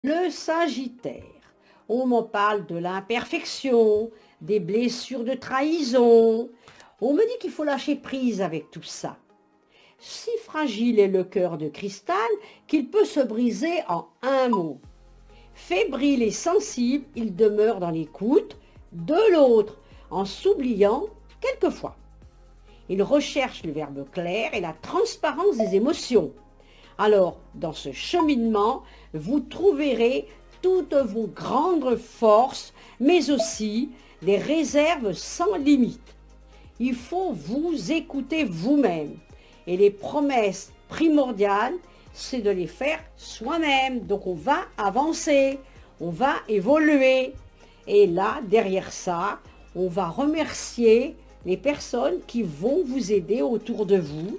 Le Sagittaire, on m'en parle de l'imperfection, des blessures de trahison. On me dit qu'il faut lâcher prise avec tout ça. Si fragile est le cœur de cristal qu'il peut se briser en un mot. Fébrile et sensible, il demeure dans l'écoute de l'autre, en s'oubliant quelquefois. Il recherche le verbe clair et la transparence des émotions. Alors, dans ce cheminement, vous trouverez toutes vos grandes forces, mais aussi des réserves sans limite. Il faut vous écouter vous-même. Et les promesses primordiales, c'est de les faire soi-même. Donc on va avancer, on va évoluer. Et là, derrière ça, on va remercier les personnes qui vont vous aider autour de vous.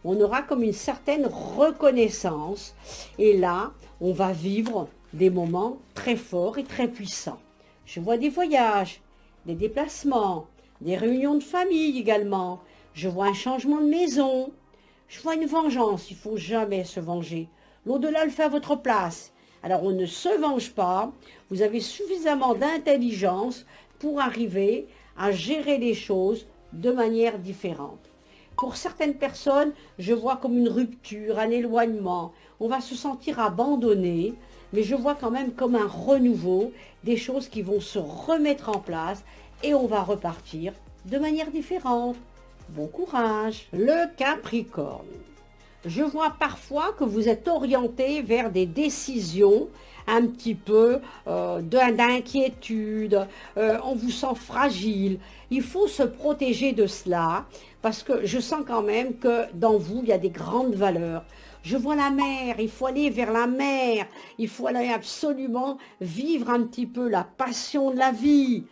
On aura comme une certaine reconnaissance. Et là, on va vivre des moments très forts et très puissants. Je vois des voyages, des déplacements, des réunions de famille également. Je vois un changement de maison. Je vois une vengeance. Il ne faut jamais se venger. L'au-delà le fait à votre place. Alors on ne se venge pas. Vous avez suffisamment d'intelligence pour arriver à gérer les choses de manière différente. Pour certaines personnes, je vois comme une rupture, un éloignement. On va se sentir abandonné, mais je vois quand même comme un renouveau, des choses qui vont se remettre en place et on va repartir de manière différente. Bon courage. Le Capricorne. Je vois parfois que vous êtes orienté vers des décisions un petit peu d'inquiétude, on vous sent fragile. Il faut se protéger de cela parce que je sens quand même que dans vous, il y a des grandes valeurs. Je vois la mer, il faut aller vers la mer, il faut aller absolument vivre un petit peu la passion de la vie.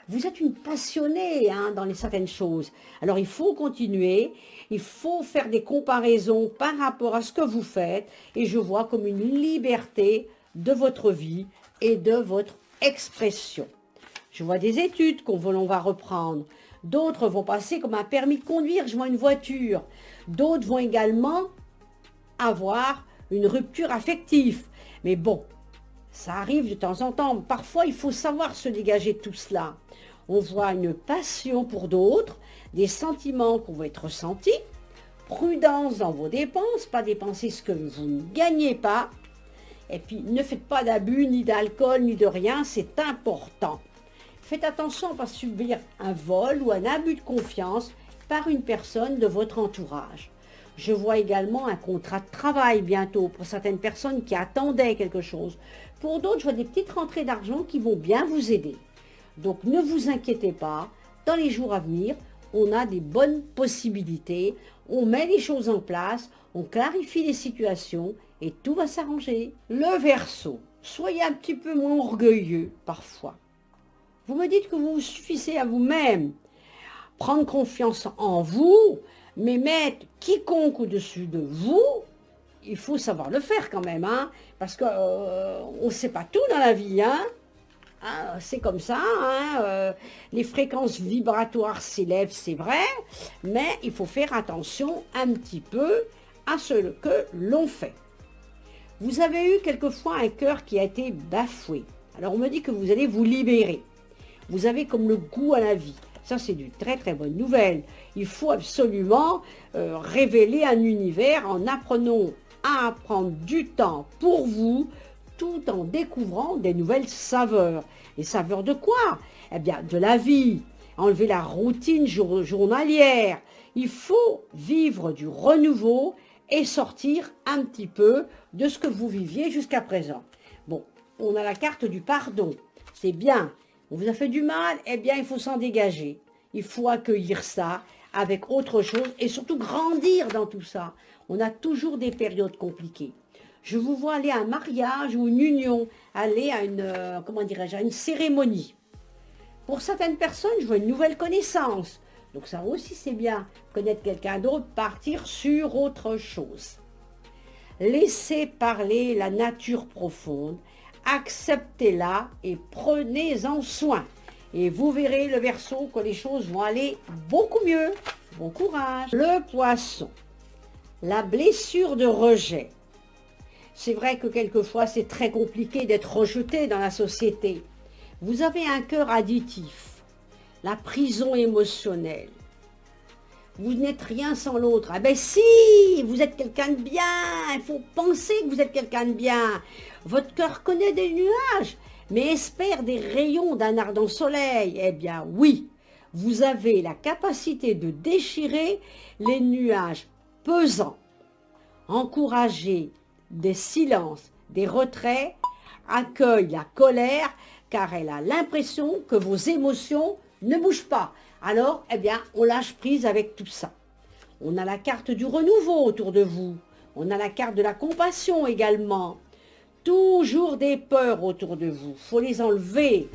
Vous êtes une passionnée dans certaines choses. Alors il faut continuer, il faut faire des comparaisons par rapport à ce que vous faites. Et je vois comme une liberté de votre vie et de votre expression. Je vois des études qu'on va reprendre. D'autres vont passer comme un permis de conduire, je vois une voiture. D'autres vont également avoir une rupture affective. Mais bon, ça arrive de temps en temps. Parfois, il faut savoir se dégager de tout cela. On voit une passion pour d'autres, des sentiments qui vont être ressentis, prudence dans vos dépenses, pas dépenser ce que vous ne gagnez pas. Et puis, ne faites pas d'abus, ni d'alcool, ni de rien, c'est important. Faites attention à ne pas subir un vol ou un abus de confiance par une personne de votre entourage. Je vois également un contrat de travail bientôt pour certaines personnes qui attendaient quelque chose. Pour d'autres, je vois des petites rentrées d'argent qui vont bien vous aider. Donc ne vous inquiétez pas, dans les jours à venir, on a des bonnes possibilités, on met les choses en place, on clarifie les situations et tout va s'arranger. Le Verseau, soyez un petit peu moins orgueilleux parfois. Vous me dites que vous vous suffisez à vous-même, prendre confiance en vous, mais mettre quiconque au-dessus de vous, il faut savoir le faire quand même, parce qu'on ne sait pas tout dans la vie, c'est comme ça, les fréquences vibratoires s'élèvent, c'est vrai, mais il faut faire attention un petit peu à ce que l'on fait. Vous avez eu quelquefois un cœur qui a été bafoué. Alors on me dit que vous allez vous libérer. Vous avez comme le goût à la vie. Ça, c'est une très très bonne nouvelle. Il faut absolument révéler un univers en apprenant à prendre du temps pour vous, tout en découvrant des nouvelles saveurs. Les saveurs de quoi? Eh bien, de la vie. Enlever la routine journalière. Il faut vivre du renouveau et sortir un petit peu de ce que vous viviez jusqu'à présent. Bon, on a la carte du pardon. C'est bien. On vous a fait du mal, eh bien, il faut s'en dégager. Il faut accueillir ça avec autre chose et surtout grandir dans tout ça. On a toujours des périodes compliquées. Je vous vois aller à un mariage ou une union, aller à une, comment dirais-je, à une cérémonie. Pour certaines personnes, je vois une nouvelle connaissance. Donc ça aussi, c'est bien. Connaître quelqu'un d'autre, partir sur autre chose. Laissez parler la nature profonde. Acceptez-la et prenez-en soin. Et vous verrez le Verseau que les choses vont aller beaucoup mieux. Bon courage. Le Poisson. La blessure de rejet. C'est vrai que quelquefois, c'est très compliqué d'être rejeté dans la société. Vous avez un cœur additif, la prison émotionnelle. Vous n'êtes rien sans l'autre. Ah ben si, vous êtes quelqu'un de bien, il faut penser que vous êtes quelqu'un de bien. Votre cœur connaît des nuages, mais espère des rayons d'un ardent soleil. Eh bien oui, vous avez la capacité de déchirer les nuages pesants. Encouragez des silences, des retraits, accueille la colère, car elle a l'impression que vos émotions ne bougent pas. Alors, eh bien, on lâche prise avec tout ça. On a la carte du renouveau autour de vous. On a la carte de la compassion également. Toujours des peurs autour de vous. Il faut les enlever,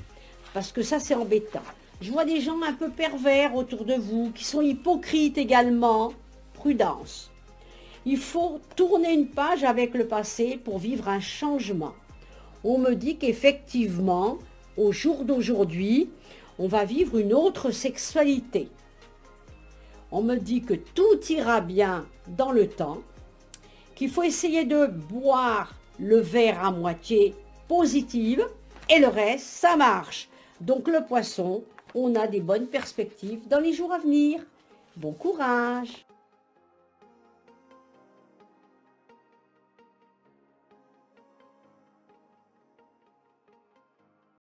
parce que ça, c'est embêtant. Je vois des gens un peu pervers autour de vous, qui sont hypocrites également. Prudence. Il faut tourner une page avec le passé pour vivre un changement. On me dit qu'effectivement, au jour d'aujourd'hui, on va vivre une autre sexualité. On me dit que tout ira bien dans le temps, qu'il faut essayer de boire le verre à moitié positive et le reste, ça marche. Donc le poisson, on a des bonnes perspectives dans les jours à venir. Bon courage!